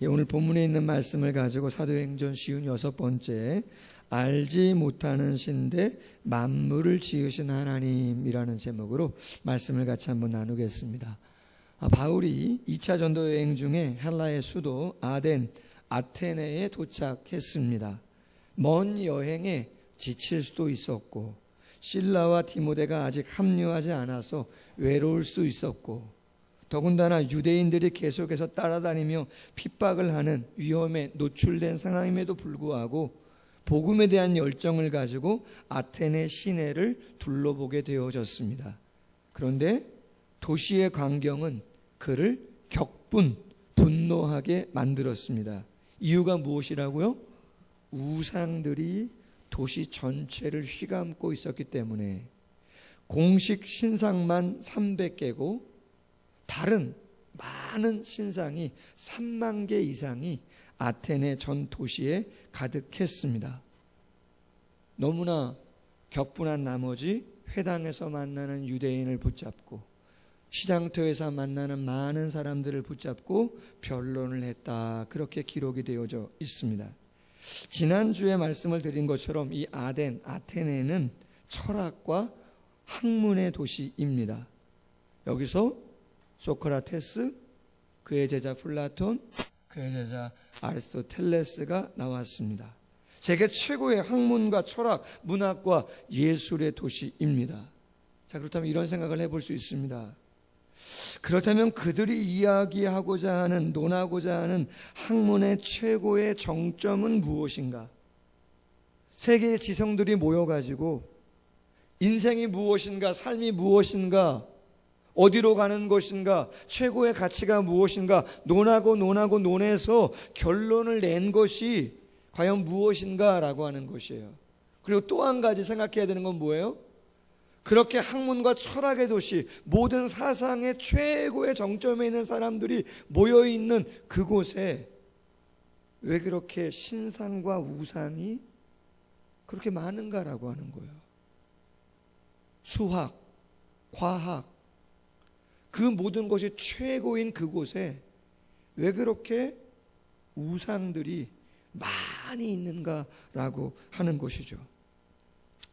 오늘 본문에 있는 말씀을 가지고 사도행전 56번째, 알지 못하는 신대 만물을 지으신 하나님이라는 제목으로 말씀을 같이 한번 나누겠습니다. 바울이 2차 전도 여행 중에 헬라의 수도 아테네에 도착했습니다. 먼 여행에 지칠 수도 있었고, 실라와 디모데가 아직 합류하지 않아서 외로울 수 있었고, 더군다나 유대인들이 계속해서 따라다니며 핍박을 하는 위험에 노출된 상황임에도 불구하고 복음에 대한 열정을 가지고 아테네 시내를 둘러보게 되어졌습니다. 그런데 도시의 광경은 그를 분노하게 만들었습니다. 이유가 무엇이라고요? 우상들이 도시 전체를 휘감고 있었기 때문에 공식 신상만 300개고 다른 많은 신상이 3만 개 이상이 아테네 전 도시에 가득했습니다. 너무나 격분한 나머지 회당에서 만나는 유대인을 붙잡고 시장터에서 만나는 많은 사람들을 붙잡고 변론을 했다. 그렇게 기록이 되어져 있습니다. 지난주에 말씀을 드린 것처럼 이 아테네는 철학과 학문의 도시입니다. 여기서 소크라테스, 그의 제자 플라톤, 그의 제자 아리스토텔레스가 나왔습니다. 세계 최고의 학문과 철학, 문학과 예술의 도시입니다. 자, 그렇다면 이런 생각을 해볼 수 있습니다. 그렇다면 그들이 이야기하고자 하는, 논하고자 하는 학문의 최고의 정점은 무엇인가? 세계의 지성들이 모여가지고 인생이 무엇인가, 삶이 무엇인가, 어디로 가는 것인가, 최고의 가치가 무엇인가 논해서 결론을 낸 것이 과연 무엇인가라고 하는 것이에요. 그리고 또 한 가지 생각해야 되는 건 뭐예요? 그렇게 학문과 철학의 도시, 모든 사상의 최고의 정점에 있는 사람들이 모여있는 그곳에 왜 그렇게 신상과 우상이 그렇게 많은가라고 하는 거예요. 수학, 과학, 그 모든 것이 최고인 그곳에 왜 그렇게 우상들이 많이 있는가라고 하는 것이죠.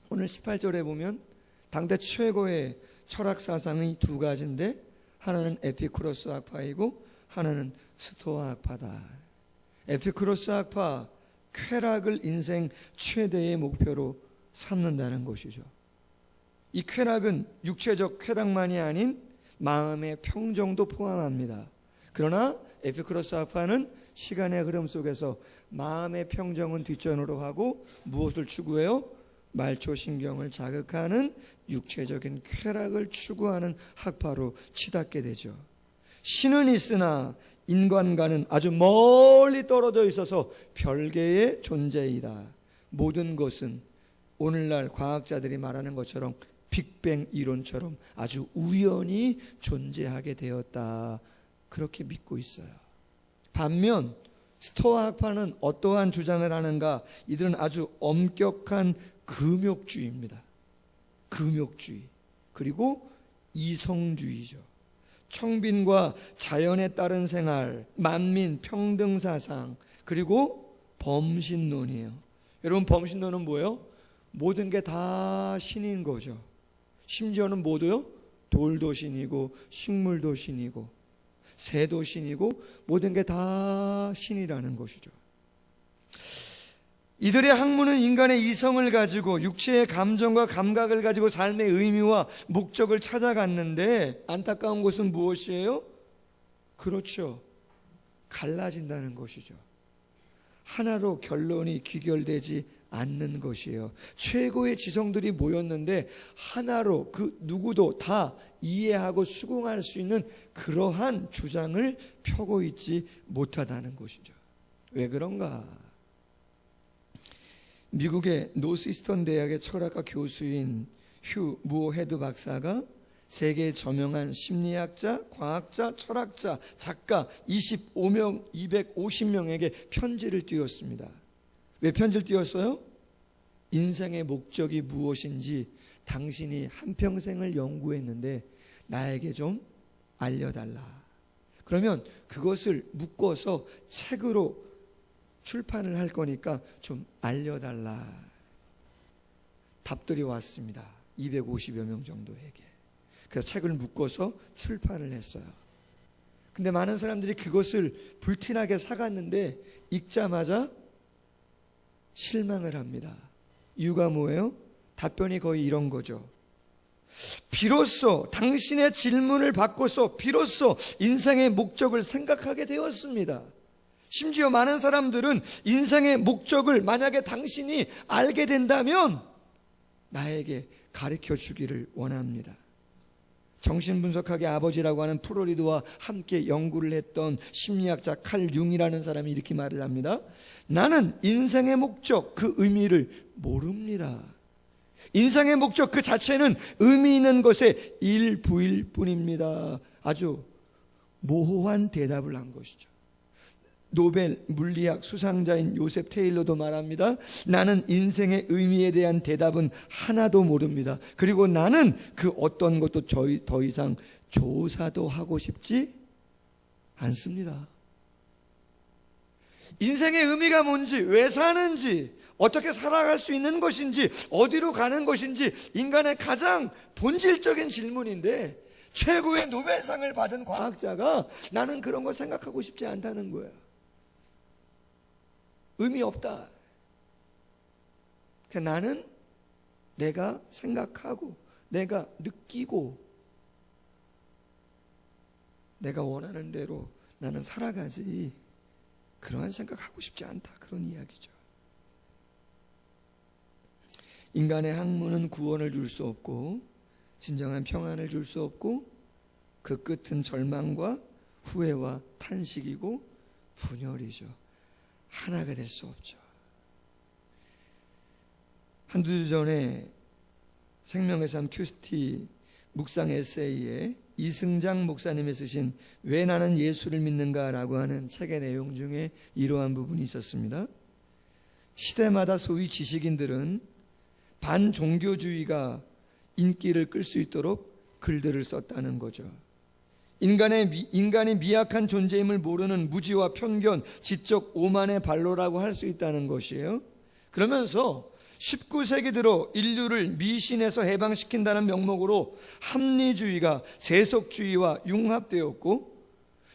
오늘 18절에 보면 당대 최고의 철학 사상이 두 가지인데 하나는 에피쿠로스 학파이고 하나는 스토아 학파다. 에피쿠로스 학파, 쾌락을 인생 최대의 목표로 삼는다는 것이죠. 이 쾌락은 육체적 쾌락만이 아닌 마음의 평정도 포함합니다. 그러나 에피쿠로스 학파는 시간의 흐름 속에서 마음의 평정은 뒷전으로 하고 무엇을 추구해요? 말초신경을 자극하는 육체적인 쾌락을 추구하는 학파로 치닫게 되죠. 신은 있으나 인간과는 아주 멀리 떨어져 있어서 별개의 존재이다. 모든 것은 오늘날 과학자들이 말하는 것처럼 빅뱅 이론처럼 아주 우연히 존재하게 되었다. 그렇게 믿고 있어요. 반면 스토아 학파는 어떠한 주장을 하는가? 이들은 아주 엄격한 금욕주의입니다. 금욕주의. 그리고 이성주의죠. 청빈과 자연에 따른 생활, 만민 평등 사상, 그리고 범신론이에요. 여러분, 범신론은 뭐예요? 모든 게 다 신인 거죠. 심지어는 모두요, 돌도 신이고 식물도 신이고 새도 신이고 모든 게 다 신이라는 것이죠. 이들의 학문은 인간의 이성을 가지고 육체의 감정과 감각을 가지고 삶의 의미와 목적을 찾아갔는데 안타까운 것은 무엇이에요? 그렇죠. 갈라진다는 것이죠. 하나로 결론이 귀결되지 않는 것이에요. 최고의 지성들이 모였는데 하나로 그 누구도 다 이해하고 수긍할 수 있는 그러한 주장을 펴고 있지 못하다는 것이죠. 왜 그런가? 미국의 노스이스턴 대학의 철학과 교수인 휴 무어헤드 박사가 세계의 저명한 심리학자, 과학자, 철학자, 작가 250명에게 편지를 띄웠습니다. 왜 편지를 띄웠어요? 인생의 목적이 무엇인지 당신이 한평생을 연구했는데 나에게 좀 알려달라. 그러면 그것을 묶어서 책으로 출판을 할 거니까 좀 알려달라. 답들이 왔습니다. 250여 명 정도에게. 그래서 책을 묶어서 출판을 했어요. 근데 많은 사람들이 그것을 불티나게 사갔는데 읽자마자 실망을 합니다. 이유가 뭐예요? 답변이 거의 이런 거죠. 비로소 당신의 질문을 받고서 비로소 인생의 목적을 생각하게 되었습니다. 심지어 많은 사람들은 인생의 목적을 만약에 당신이 알게 된다면 나에게 가르쳐 주기를 원합니다. 정신분석학의 아버지라고 하는 프로이드와 함께 연구를 했던 심리학자 칼 융이라는 사람이 이렇게 말을 합니다. 나는 인생의 목적, 그 의미를 모릅니다. 인생의 목적 그 자체는 의미 있는 것의 일부일 뿐입니다. 아주 모호한 대답을 한 것이죠. 노벨 물리학 수상자인 요셉 테일러도 말합니다. 나는 인생의 의미에 대한 대답은 하나도 모릅니다. 그리고 나는 그 어떤 것도 더 이상 조사도 하고 싶지 않습니다. 인생의 의미가 뭔지, 왜 사는지, 어떻게 살아갈 수 있는 것인지, 어디로 가는 것인지 인간의 가장 본질적인 질문인데 최고의 노벨상을 받은 과학자가 나는 그런 걸 생각하고 싶지 않다는 거예요. 의미 없다. 나는 내가 생각하고 내가 느끼고 내가 원하는 대로 나는 살아가지 그러한 생각하고 싶지 않다. 그런 이야기죠. 인간의 학문은 구원을 줄 수 없고 진정한 평안을 줄 수 없고 그 끝은 절망과 후회와 탄식이고 분열이죠. 하나가 될 수 없죠. 한두 주 전에 생명의 삶 큐스티 묵상 에세이에 이승장 목사님이 쓰신 왜 나는 예수를 믿는가라고 하는 책의 내용 중에 이러한 부분이 있었습니다. 시대마다 소위 지식인들은 반종교주의가 인기를 끌 수 있도록 글들을 썼다는 거죠. 인간이 미약한 존재임을 모르는 무지와 편견, 지적 오만의 발로라고 할 수 있다는 것이에요. 그러면서 19세기 들어 인류를 미신에서 해방시킨다는 명목으로 합리주의가 세속주의와 융합되었고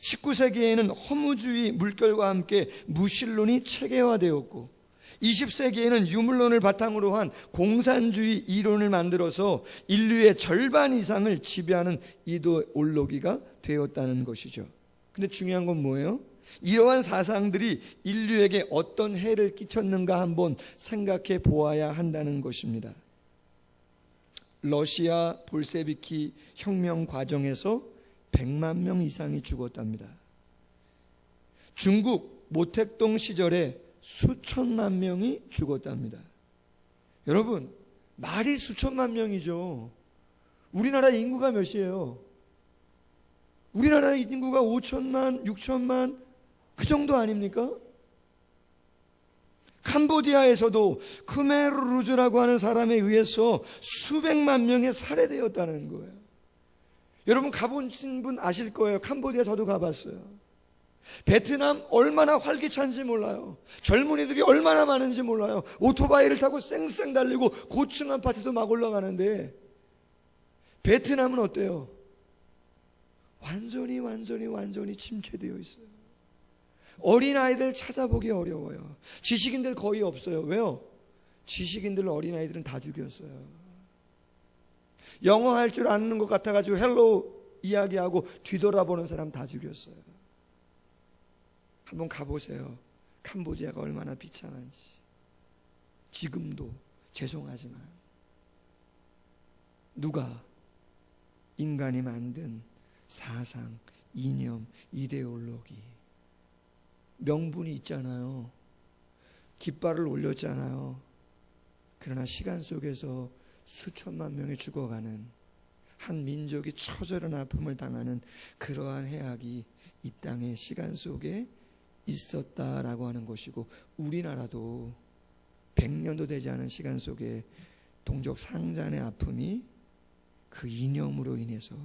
19세기에는 허무주의 물결과 함께 무신론이 체계화되었고 20세기에는 유물론을 바탕으로 한 공산주의 이론을 만들어서 인류의 절반 이상을 지배하는 이데올로기가 되었다는 것이죠. 근데 중요한 건 뭐예요? 이러한 사상들이 인류에게 어떤 해를 끼쳤는가 한번 생각해 보아야 한다는 것입니다. 러시아 볼셰비키 혁명 과정에서 100만 명 이상이 죽었답니다. 중국 모택동 시절에 수천만 명이 죽었답니다. 여러분, 말이 수천만 명이죠. 우리나라 인구가 몇이에요? 우리나라 인구가 5천만, 6천만 그 정도 아닙니까? 캄보디아에서도 크메르루즈라고 하는 사람에 의해서 수백만 명이 살해되었다는 거예요. 여러분 가보신 분 아실 거예요. 캄보디아 저도 가봤어요. 베트남 얼마나 활기찬지 몰라요. 젊은이들이 얼마나 많은지 몰라요. 오토바이를 타고 쌩쌩 달리고 고층 아파트도 막 올라가는데 베트남은 어때요? 완전히 침체되어 있어요. 어린아이들 찾아보기 어려워요. 지식인들 거의 없어요. 왜요? 지식인들 어린아이들은 다 죽였어요. 영어 할 줄 아는 것 같아가지고 헬로 이야기하고 뒤돌아보는 사람 다 죽였어요. 한번 가보세요. 캄보디아가 얼마나 비참한지. 지금도 죄송하지만 누가 인간이 만든 사상, 이념, 이데올로기 명분이 있잖아요. 깃발을 올렸잖아요. 그러나 시간 속에서 수천만 명이 죽어가는 한 민족이 처절한 아픔을 당하는 그러한 해악이 이 땅의 시간 속에 있었다라고 하는 것이고 우리나라도 100년도 되지 않은 시간 속에 동족 상잔의 아픔이 그 이념으로 인해서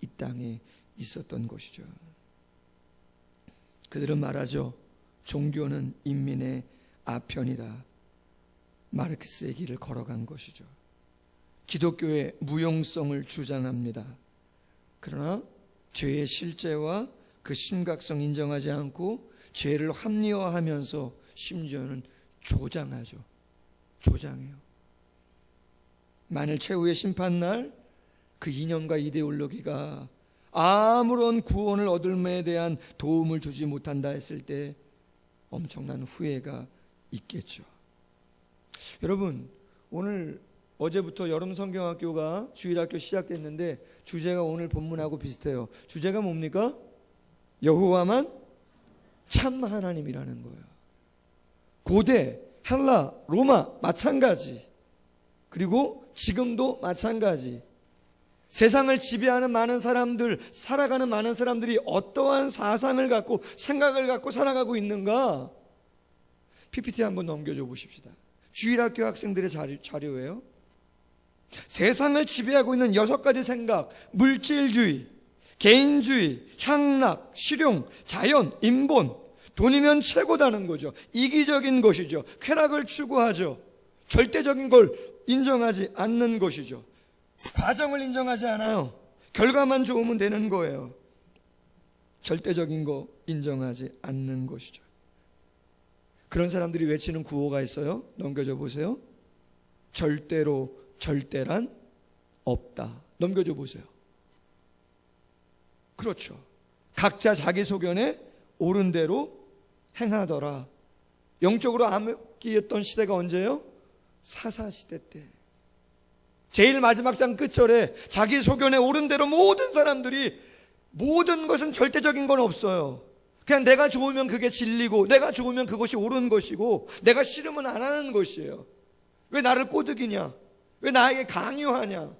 이 땅에 있었던 것이죠. 그들은 말하죠. 종교는 인민의 아편이다. 마르크스의 길을 걸어간 것이죠. 기독교의 무용성을 주장합니다. 그러나 죄의 실제와 그 심각성 인정하지 않고 죄를 합리화하면서 심지어는 조장하죠. 조장해요. 만일 최후의 심판날 그 이념과 이데올로기가 아무런 구원을 얻을에 대한 도움을 주지 못한다 했을 때 엄청난 후회가 있겠죠. 여러분, 오늘 어제부터 여름 성경학교가 주일학교 시작됐는데 주제가 오늘 본문하고 비슷해요. 주제가 뭡니까? 여호와만 참 하나님이라는 거예요. 고대, 헬라, 로마 마찬가지. 그리고 지금도 마찬가지. 세상을 지배하는 많은 사람들, 살아가는 많은 사람들이 어떠한 사상을 갖고 생각을 갖고 살아가고 있는가? PPT 한번 넘겨줘 보십시다. 주일학교 학생들의 자료예요. 세상을 지배하고 있는 6가지 생각, 물질주의, 개인주의, 향락, 실용, 자연, 인본, 돈이면 최고다는 거죠. 이기적인 것이죠. 쾌락을 추구하죠. 절대적인 걸 인정하지 않는 것이죠. 과정을 인정하지 않아요. 결과만 좋으면 되는 거예요. 절대적인 거 인정하지 않는 것이죠. 그런 사람들이 외치는 구호가 있어요. 넘겨줘 보세요. 절대로 절대란 없다. 넘겨줘 보세요. 그렇죠. 각자 자기 소견에 옳은 대로 행하더라. 영적으로 암흑기였던 시대가 언제예요? 사사시대 때. 제일 마지막 장 끝절에 자기 소견에 옳은 대로 모든 사람들이, 모든 것은 절대적인 건 없어요. 그냥 내가 좋으면 그게 진리고, 내가 좋으면 그것이 옳은 것이고, 내가 싫으면 안 하는 것이에요. 왜 나를 꼬드기냐? 왜 나에게 강요하냐?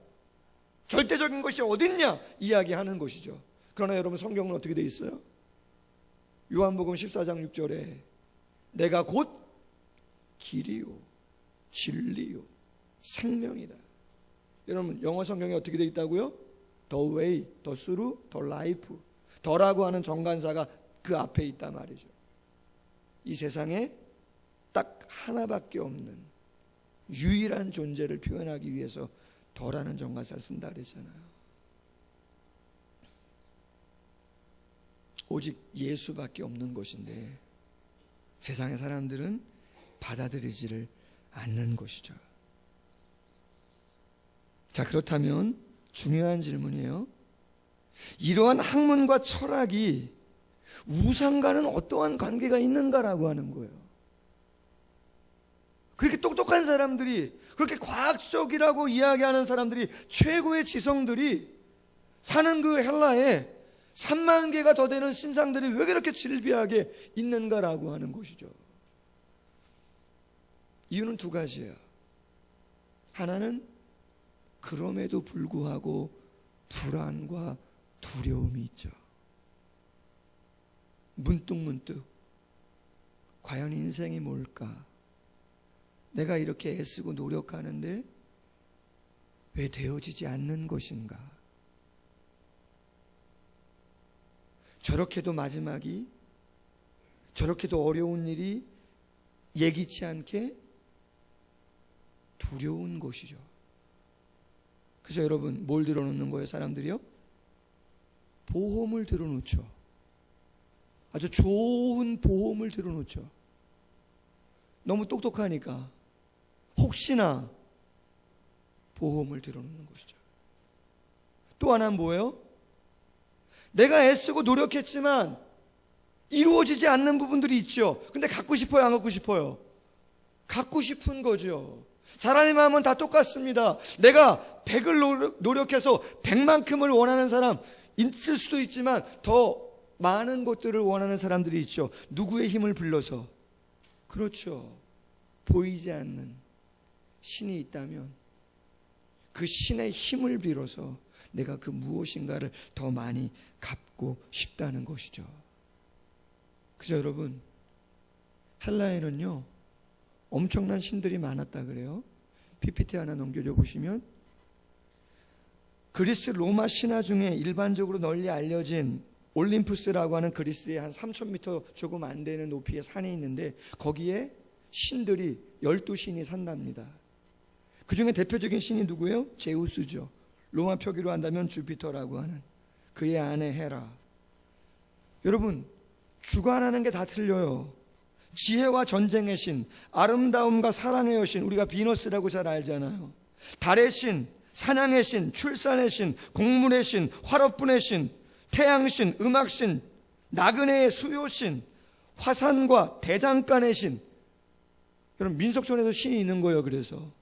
절대적인 것이 어딨냐? 이야기하는 것이죠. 그러나 여러분, 성경은 어떻게 돼 있어요? 요한복음 14장 6절에 내가 곧 길이요 진리요 생명이다. 여러분, 영어 성경에 어떻게 돼 있다고요? The way, the through, the life. 더라고 하는 정관사가 그 앞에 있단 말이죠. 이 세상에 딱 하나밖에 없는 유일한 존재를 표현하기 위해서 더라는 정관사를 쓴다 그랬잖아요. 오직 예수밖에 없는 것인데 세상의 사람들은 받아들이지를 않는 것이죠. 자, 그렇다면 중요한 질문이에요. 이러한 학문과 철학이 우상과는 어떠한 관계가 있는가라고 하는 거예요. 그렇게 똑똑한 사람들이, 그렇게 과학적이라고 이야기하는 사람들이, 최고의 지성들이 사는 그 헬라에 3만 개가 더 되는 신상들이 왜 그렇게 질비하게 있는가라고 하는 것이죠. 이유는 2가지예요. 하나는 그럼에도 불구하고 불안과 두려움이 있죠. 문득문득 과연 인생이 뭘까? 내가 이렇게 애쓰고 노력하는데 왜 되어지지 않는 것인가? 저렇게도 마지막이, 저렇게도 어려운 일이 예기치 않게 두려운 것이죠. 그래서 여러분, 뭘 들어놓는 거예요, 사람들이요? 보험을 들어놓죠. 아주 좋은 보험을 들어놓죠. 너무 똑똑하니까 혹시나 보험을 들어놓는 것이죠. 또 하나는 뭐예요? 내가 애쓰고 노력했지만 이루어지지 않는 부분들이 있죠. 근데 갖고 싶어요, 안 갖고 싶어요? 갖고 싶은 거죠. 사람의 마음은 다 똑같습니다. 내가 100을 노력해서 100만큼을 원하는 사람 있을 수도 있지만 더 많은 것들을 원하는 사람들이 있죠. 누구의 힘을 빌려서? 그렇죠. 보이지 않는 신이 있다면 그 신의 힘을 빌어서 내가 그 무엇인가를 더 많이 갖고 싶다는 것이죠. 그죠, 여러분? 헬라에는요 엄청난 신들이 많았다 그래요. PPT 하나 넘겨줘 보시면 그리스 로마 신화 중에 일반적으로 널리 알려진 올림푸스라고 하는 그리스의 한 3,000m 조금 안 되는 높이의 산이 있는데 거기에 신들이 12신이 산답니다. 그 중에 대표적인 신이 누구예요? 제우스죠. 로마 표기로 한다면 주피터라고 하는, 그의 아내 헤라. 여러분, 주관하는 게 다 틀려요. 지혜와 전쟁의 신, 아름다움과 사랑의 여신, 우리가 비너스라고 잘 알잖아요. 달의 신, 사냥의 신, 출산의 신, 곡물의 신, 화롯분의 신, 태양신, 음악신, 나그네의 수요신, 화산과 대장간의 신. 여러분, 민속촌에도 신이 있는 거예요. 그래서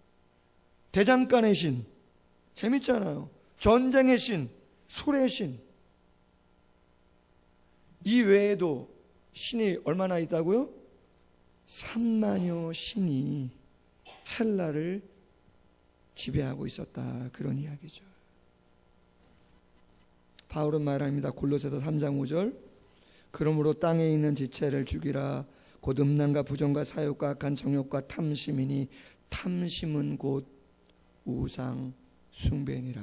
대장간의 신, 재밌잖아요. 전쟁의 신, 술의 신. 이 외에도 신이 얼마나 있다고요? 3만여 신이 헬라를 지배하고 있었다, 그런 이야기죠. 바울은 말합니다. 골로새서 3장 5절. 그러므로 땅에 있는 지체를 죽이라. 곧 음란과 부정과 사욕과 악한 정욕과 탐심이니 탐심은 곧 우상 숭배니라.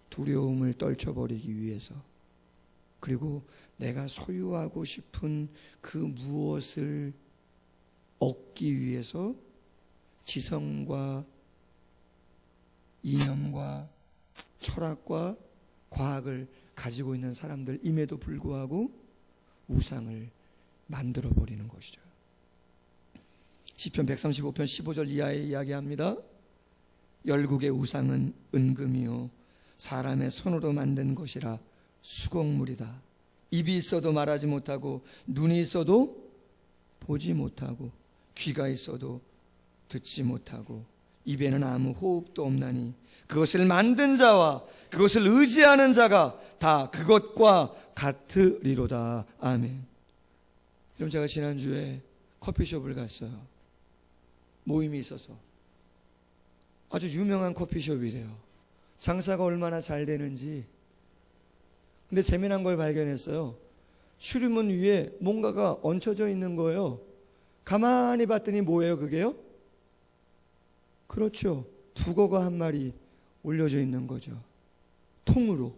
두려움을 떨쳐버리기 위해서, 그리고 내가 소유하고 싶은 그 무엇을 얻기 위해서 지성과 이념과 철학과 과학을 가지고 있는 사람들임에도 불구하고 우상을 만들어버리는 것이죠. 시편 135편 15절 이하에 이야기합니다. 열국의 우상은 은금이요 사람의 손으로 만든 것이라 수곡물이다. 입이 있어도 말하지 못하고, 눈이 있어도 보지 못하고, 귀가 있어도 듣지 못하고, 입에는 아무 호흡도 없나니 그것을 만든 자와 그것을 의지하는 자가 다 그것과 같으리로다. 아멘. 그럼 제가 지난주에 커피숍을 갔어요. 모임이 있어서. 아주 유명한 커피숍이래요. 장사가 얼마나 잘 되는지. 근데 재미난 걸 발견했어요. 슈리문 위에 뭔가가 얹혀져 있는 거예요. 가만히 봤더니 뭐예요, 그게요? 그렇죠. 북어가 한 마리 올려져 있는 거죠. 통으로.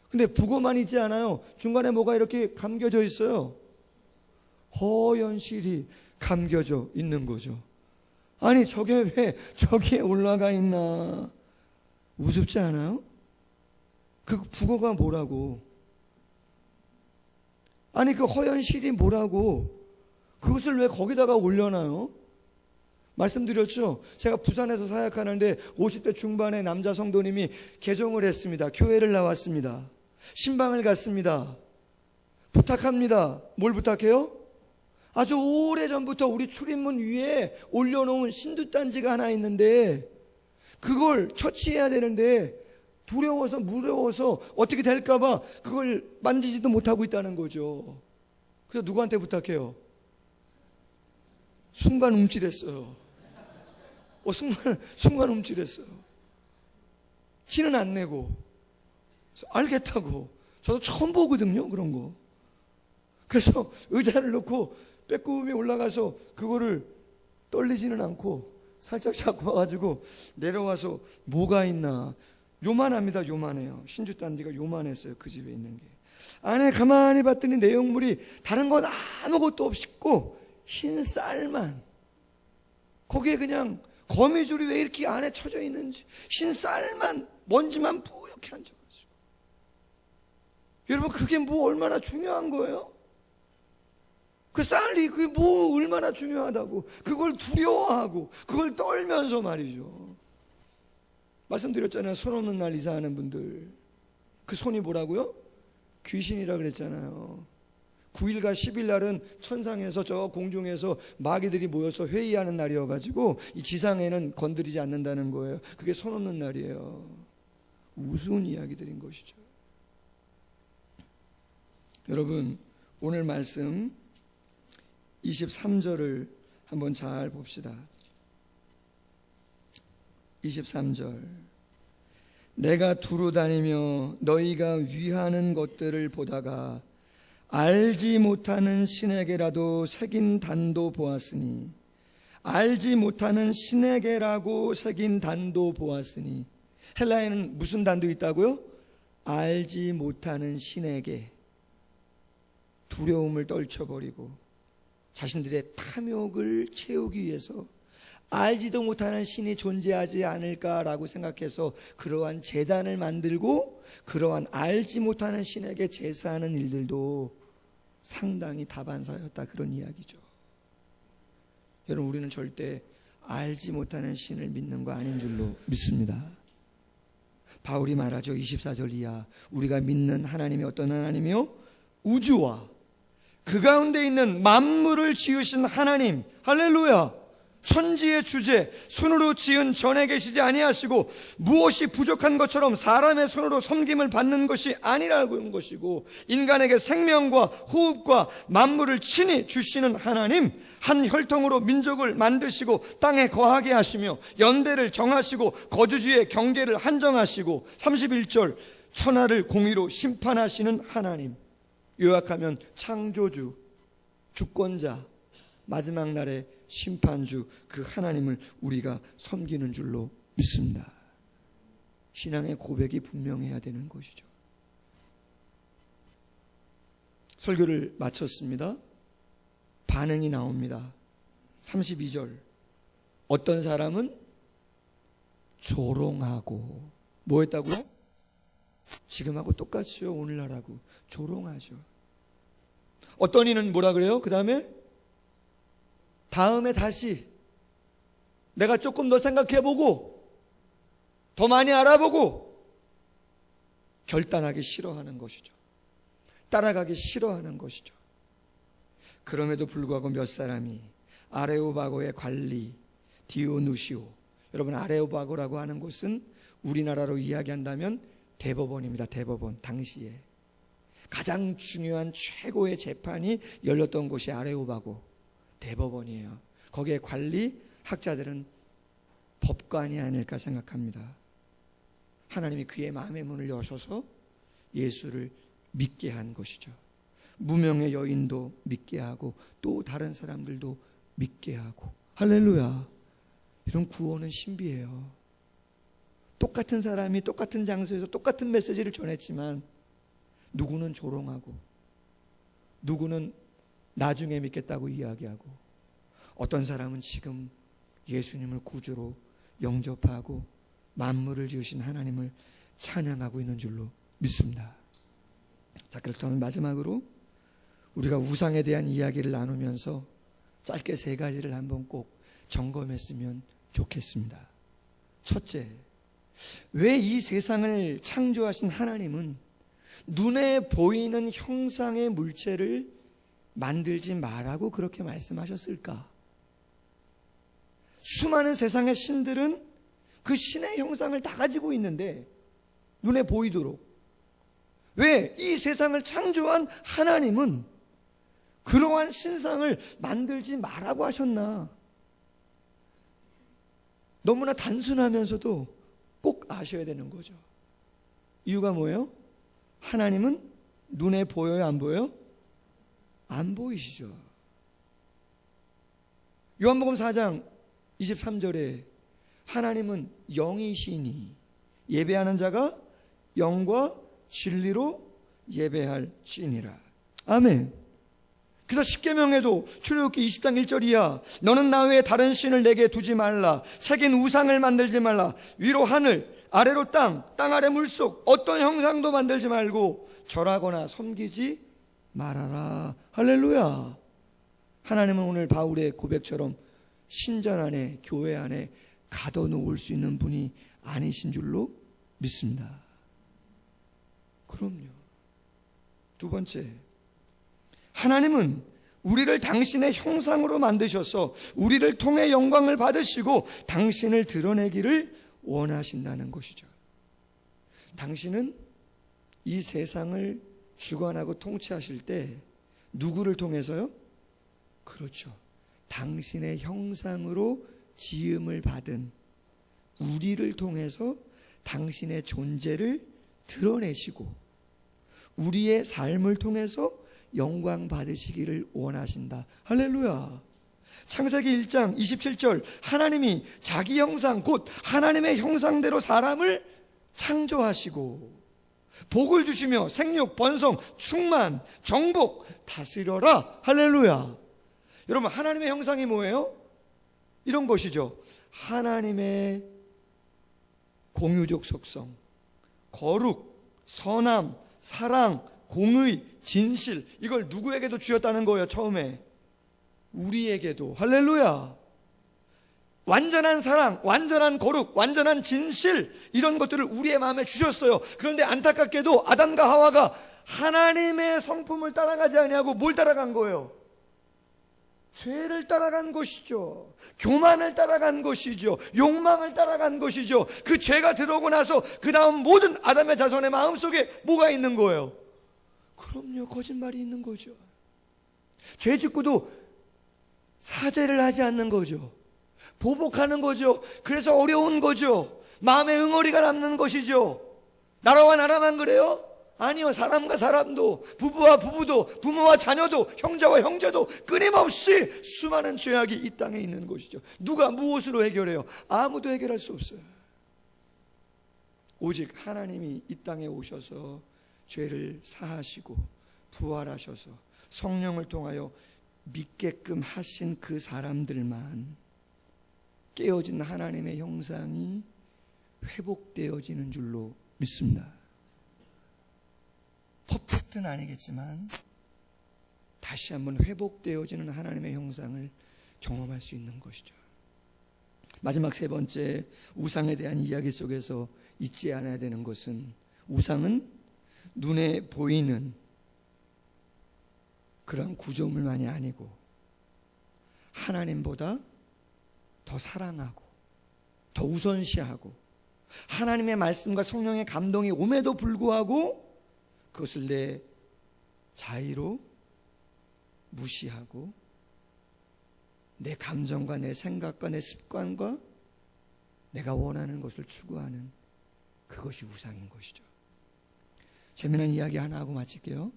근데 북어만 있지 않아요. 중간에 뭐가 이렇게 감겨져 있어요. 허연 실이 감겨져 있는 거죠. 아니, 저게 왜 저기에 올라가 있나? 우습지 않아요? 그 북어가 뭐라고? 아니, 그 허연 실이 뭐라고? 그것을 왜 거기다가 올려놔요? 말씀드렸죠? 제가 부산에서 사역하는데 50대 중반의 남자 성도님이 개종을 했습니다. 교회를 나왔습니다. 신방을 갔습니다. 부탁합니다. 뭘 부탁해요? 아주 오래전부터 우리 출입문 위에 올려놓은 신두단지가 하나 있는데 그걸 처치해야 되는데 두려워서 무서워서 어떻게 될까봐 그걸 만지지도 못하고 있다는 거죠. 그래서 누구한테 부탁해요? 순간 움찔했어요. 순간 움찔했어요. 티는 안 내고 알겠다고. 저도 처음 보거든요, 그런 거. 그래서 의자를 놓고 빼꼼히 올라가서 그거를 떨리지는 않고 살짝 잡고 와가지고 내려와서 뭐가 있나. 요만합니다. 요만해요. 신주단지가 요만했어요, 그 집에 있는 게. 안에 가만히 봤더니 내용물이 다른 건 아무것도 없고 흰 쌀만, 거기에 그냥 거미줄이 왜 이렇게 안에 쳐져 있는지, 흰 쌀만, 먼지만 뿌옇게 앉아가지고. 여러분, 그게 뭐 얼마나 중요한 거예요? 그 쌀이 그게 뭐 얼마나 중요하다고 그걸 두려워하고 그걸 떨면서 말이죠. 말씀드렸잖아요. 손 없는 날 이사하는 분들, 그 손이 뭐라고요? 귀신이라 그랬잖아요. 9일과 10일 날은 천상에서 저 공중에서 마귀들이 모여서 회의하는 날이어가지고 이 지상에는 건드리지 않는다는 거예요. 그게 손 없는 날이에요. 우스운 이야기들인 것이죠. 여러분, 오늘 말씀 23절을 한번 잘 봅시다. 23절. 내가 두루 다니며 너희가 위하는 것들을 보다가 알지 못하는 신에게라도 새긴 단도 보았으니, 알지 못하는 신에게라고 새긴 단도 보았으니. 헬라에는 무슨 단도 있다고요? 알지 못하는 신에게 두려움을 떨쳐버리고 자신들의 탐욕을 채우기 위해서 알지도 못하는 신이 존재하지 않을까라고 생각해서 그러한 제단을 만들고 그러한 알지 못하는 신에게 제사하는 일들도 상당히 다반사였다, 그런 이야기죠. 여러분, 우리는 절대 알지 못하는 신을 믿는 거 아닌 줄로 믿습니다. 바울이 말하죠. 24절 이하, 우리가 믿는 하나님이 어떤 하나님이요? 우주와 그 가운데 있는 만물을 지으신 하나님, 할렐루야, 천지의 주제, 손으로 지은 전에 계시지 아니하시고 무엇이 부족한 것처럼 사람의 손으로 섬김을 받는 것이 아니라고 하는 것이고, 인간에게 생명과 호흡과 만물을 친히 주시는 하나님, 한 혈통으로 민족을 만드시고 땅에 거하게 하시며 연대를 정하시고 거주지의 경계를 한정하시고 31절 천하를 공의로 심판하시는 하나님, 요약하면 창조주, 주권자, 마지막 날의 심판주, 그 하나님을 우리가 섬기는 줄로 믿습니다. 신앙의 고백이 분명해야 되는 것이죠. 설교를 마쳤습니다. 반응이 나옵니다. 32절, 어떤 사람은 조롱하고, 뭐 했다고요? 지금하고 똑같이요, 오늘날하고 조롱하죠. 어떤 이는 뭐라 그래요? 그 다음에 다시 내가 조금 더 생각해보고 더 많이 알아보고, 결단하기 싫어하는 것이죠. 따라가기 싫어하는 것이죠. 그럼에도 불구하고 몇 사람이 아레오바고의 관리 디오누시오, 여러분 아레오바고라고 하는 곳은 우리나라로 이야기한다면 대법원입니다. 대법원. 당시에 가장 중요한 최고의 재판이 열렸던 곳이 아레오바고 대법원이에요. 거기에 관리 학자들은 법관이 아닐까 생각합니다. 하나님이 그의 마음의 문을 여셔서 예수를 믿게 한 것이죠. 무명의 여인도 믿게 하고 또 다른 사람들도 믿게 하고, 할렐루야. 이런 구원은 신비해요. 똑같은 사람이 똑같은 장소에서 똑같은 메시지를 전했지만 누구는 조롱하고 누구는 나중에 믿겠다고 이야기하고, 어떤 사람은 지금 예수님을 구주로 영접하고 만물을 지으신 하나님을 찬양하고 있는 줄로 믿습니다. 자, 그렇다면 마지막으로 우리가 우상에 대한 이야기를 나누면서 짧게 세 가지를 한번 꼭 점검했으면 좋겠습니다. 첫째, 왜 이 세상을 창조하신 하나님은 눈에 보이는 형상의 물체를 만들지 말라고 그렇게 말씀하셨을까? 수많은 세상의 신들은 그 신의 형상을 다 가지고 있는데 눈에 보이도록, 왜 이 세상을 창조한 하나님은 그러한 신상을 만들지 말라고 하셨나? 너무나 단순하면서도 꼭 아셔야 되는 거죠. 이유가 뭐예요? 하나님은 눈에 보여요, 안 보여요? 안 보이시죠. 요한복음 4장 23절에 하나님은 영이시니 예배하는 자가 영과 진리로 예배할지니라. 아멘. 그래서 십계명에도 출애굽기 20장 1절 이하, 너는 나 외에 다른 신을 내게 두지 말라, 새긴 우상을 만들지 말라, 위로 하늘 아래로 땅 아래 물속 어떤 형상도 만들지 말고 절하거나 섬기지 말아라. 할렐루야. 하나님은 오늘 바울의 고백처럼 신전 안에, 교회 안에 가둬놓을 수 있는 분이 아니신 줄로 믿습니다. 그럼요. 두 번째, 하나님은 우리를 당신의 형상으로 만드셔서 우리를 통해 영광을 받으시고 당신을 드러내기를 원하신다는 것이죠. 당신은 이 세상을 주관하고 통치하실 때 누구를 통해서요? 그렇죠. 당신의 형상으로 지음을 받은 우리를 통해서 당신의 존재를 드러내시고 우리의 삶을 통해서 영광 받으시기를 원하신다. 할렐루야. 창세기 1장 27절, 하나님이 자기 형상 곧 하나님의 형상대로 사람을 창조하시고 복을 주시며 생육, 번성, 충만, 정복, 다스려라. 할렐루야. 여러분, 하나님의 형상이 뭐예요? 이런 것이죠. 하나님의 공유적 속성, 거룩, 선함, 사랑, 공의, 진실, 이걸 누구에게도 주셨다는 거예요. 처음에 우리에게도. 할렐루야. 완전한 사랑, 완전한 거룩, 완전한 진실, 이런 것들을 우리의 마음에 주셨어요. 그런데 안타깝게도 아담과 하와가 하나님의 성품을 따라가지 아니하고 뭘 따라간 거예요? 죄를 따라간 것이죠. 교만을 따라간 것이죠. 욕망을 따라간 것이죠. 그 죄가 들어오고 나서 그 다음 모든 아담의 자손의 마음속에 뭐가 있는 거예요? 그럼요, 거짓말이 있는 거죠. 죄 짓고도 사죄를 하지 않는 거죠. 보복하는 거죠. 그래서 어려운 거죠. 마음에 응어리가 남는 것이죠. 나라와 나라만 그래요? 아니요, 사람과 사람도, 부부와 부부도, 부모와 자녀도, 형제와 형제도 끊임없이 수많은 죄악이 이 땅에 있는 것이죠. 누가 무엇으로 해결해요? 아무도 해결할 수 없어요. 오직 하나님이 이 땅에 오셔서 죄를 사하시고 부활하셔서 성령을 통하여 믿게끔 하신 그 사람들만 깨어진 하나님의 형상이 회복되어지는 줄로 믿습니다. 퍼펙트는 아니겠지만 다시 한번 회복되어지는 하나님의 형상을 경험할 수 있는 것이죠. 마지막 세 번째, 우상에 대한 이야기 속에서 잊지 않아야 되는 것은, 우상은 눈에 보이는 그런 구조물만이 아니고 하나님보다 더 사랑하고 더 우선시하고 하나님의 말씀과 성령의 감동이 옴에도 불구하고 그것을 내 자의로 무시하고 내 감정과 내 생각과 내 습관과 내가 원하는 것을 추구하는 그것이 우상인 것이죠. 재미난 이야기 하나 하고 마칠게요.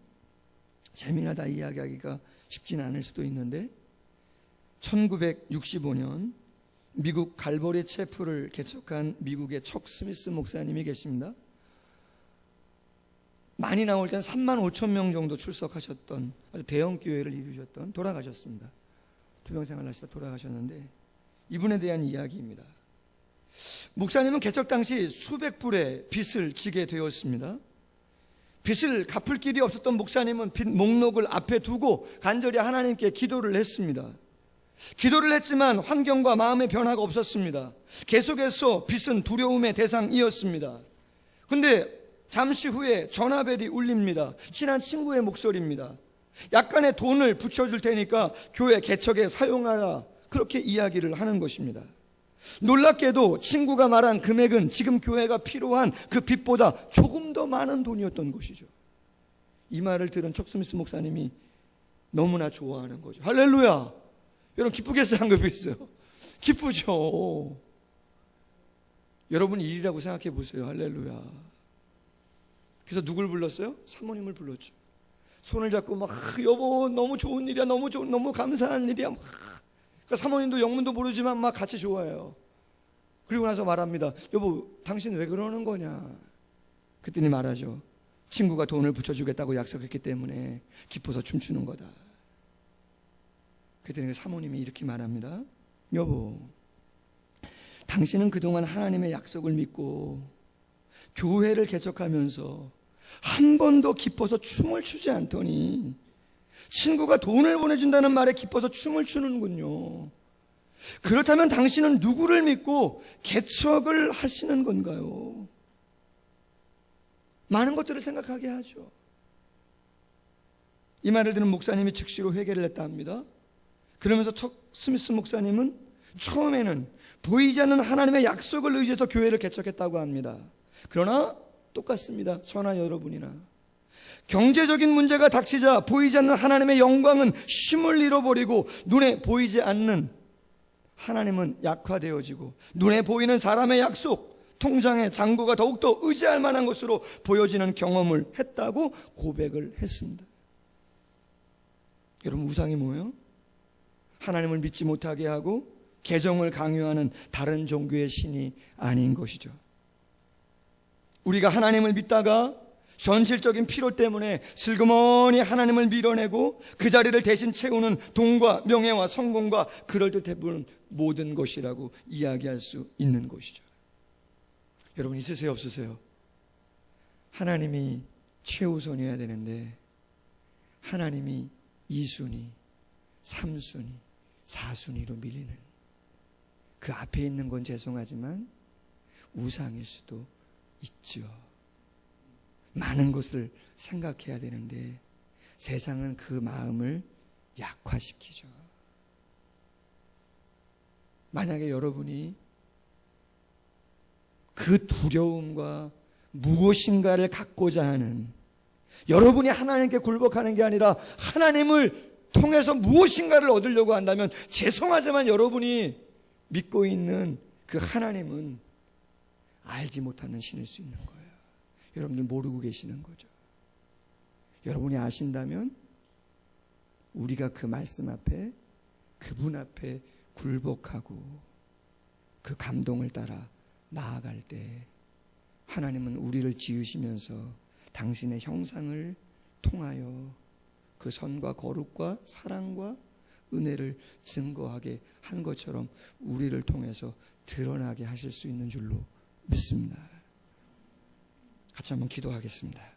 재미나다 이야기하기가 쉽지는 않을 수도 있는데 1965년 미국 갈보리 체프를 개척한 미국의 척 스미스 목사님이 계십니다. 많이 나올 땐 3만 5천 명 정도 출석하셨던 아주 대형 교회를 이루셨던, 돌아가셨습니다. 투병생활 하시다 돌아가셨는데 이분에 대한 이야기입니다. 목사님은 개척 당시 수백 불의 빚을 지게 되었습니다. 빚을 갚을 길이 없었던 목사님은 빚 목록을 앞에 두고 간절히 하나님께 기도를 했습니다. 기도를 했지만 환경과 마음의 변화가 없었습니다. 계속해서 빚은 두려움의 대상이었습니다. 그런데 잠시 후에 전화벨이 울립니다. 친한 친구의 목소리입니다. 약간의 돈을 붙여줄 테니까 교회 개척에 사용하라, 그렇게 이야기를 하는 것입니다. 놀랍게도 친구가 말한 금액은 지금 교회가 필요한 그 빚보다 조금 더 많은 돈이었던 것이죠. 이 말을 들은 척 스미스 목사님이 너무나 좋아하는 거죠. 할렐루야. 여러분 기쁘겠어요, 안 기쁘겠어요? 기쁘죠. 여러분 일이라고 생각해 보세요. 할렐루야. 그래서 누굴 불렀어요? 사모님을 불렀죠. 손을 잡고 막 여보 너무 좋은 일이야, 너무 감사한 일이야. 그러니까 사모님도 영문도 모르지만 막 같이 좋아해요. 그리고 나서 말합니다. 여보 당신 왜 그러는 거냐? 그랬더니 말하죠. 친구가 돈을 붙여주겠다고 약속했기 때문에 기뻐서 춤추는 거다. 그랬더니 사모님이 이렇게 말합니다. 여보, 당신은 그동안 하나님의 약속을 믿고 교회를 개척하면서 한 번도 기뻐서 춤을 추지 않더니 친구가 돈을 보내준다는 말에 기뻐서 춤을 추는군요. 그렇다면 당신은 누구를 믿고 개척을 하시는 건가요? 많은 것들을 생각하게 하죠. 이 말을 들은 목사님이 즉시로 회개를 했다 합니다. 그러면서 척 스미스 목사님은 처음에는 보이지 않는 하나님의 약속을 의지해서 교회를 개척했다고 합니다. 그러나 똑같습니다. 저나 여러분이나 경제적인 문제가 닥치자 보이지 않는 하나님의 영광은 힘을 잃어버리고 눈에 보이지 않는 하나님은 약화되어지고 눈에 보이는 사람의 약속, 통장의 잔고가 더욱더 의지할 만한 것으로 보여지는 경험을 했다고 고백을 했습니다. 여러분 우상이 뭐예요? 하나님을 믿지 못하게 하고 개정을 강요하는 다른 종교의 신이 아닌 것이죠. 우리가 하나님을 믿다가 현실적인 필요 때문에 슬그머니 하나님을 밀어내고 그 자리를 대신 채우는 돈과 명예와 성공과 그럴듯해 보이는 모든 것이라고 이야기할 수 있는 것이죠. 여러분 있으세요, 없으세요? 하나님이 최우선이어야 되는데 하나님이 2순위, 3순위, 4순위로 밀리는, 그 앞에 있는 건 죄송하지만 우상일 수도 있죠. 많은 것을 생각해야 되는데 세상은 그 마음을 약화시키죠. 만약에 여러분이 그 두려움과 무엇인가를 갖고자 하는, 여러분이 하나님께 굴복하는 게 아니라 하나님을 통해서 무엇인가를 얻으려고 한다면 죄송하지만 여러분이 믿고 있는 그 하나님은 알지 못하는 신일 수 있는 거예요. 여러분들 모르고 계시는 거죠. 여러분이 아신다면 우리가 그 말씀 앞에, 그분 앞에 굴복하고 그 감동을 따라 나아갈 때 하나님은 우리를 지으시면서 당신의 형상을 통하여 그 선과 거룩과 사랑과 은혜를 증거하게 한 것처럼 우리를 통해서 드러나게 하실 수 있는 줄로 믿습니다. 같이 한번 기도하겠습니다.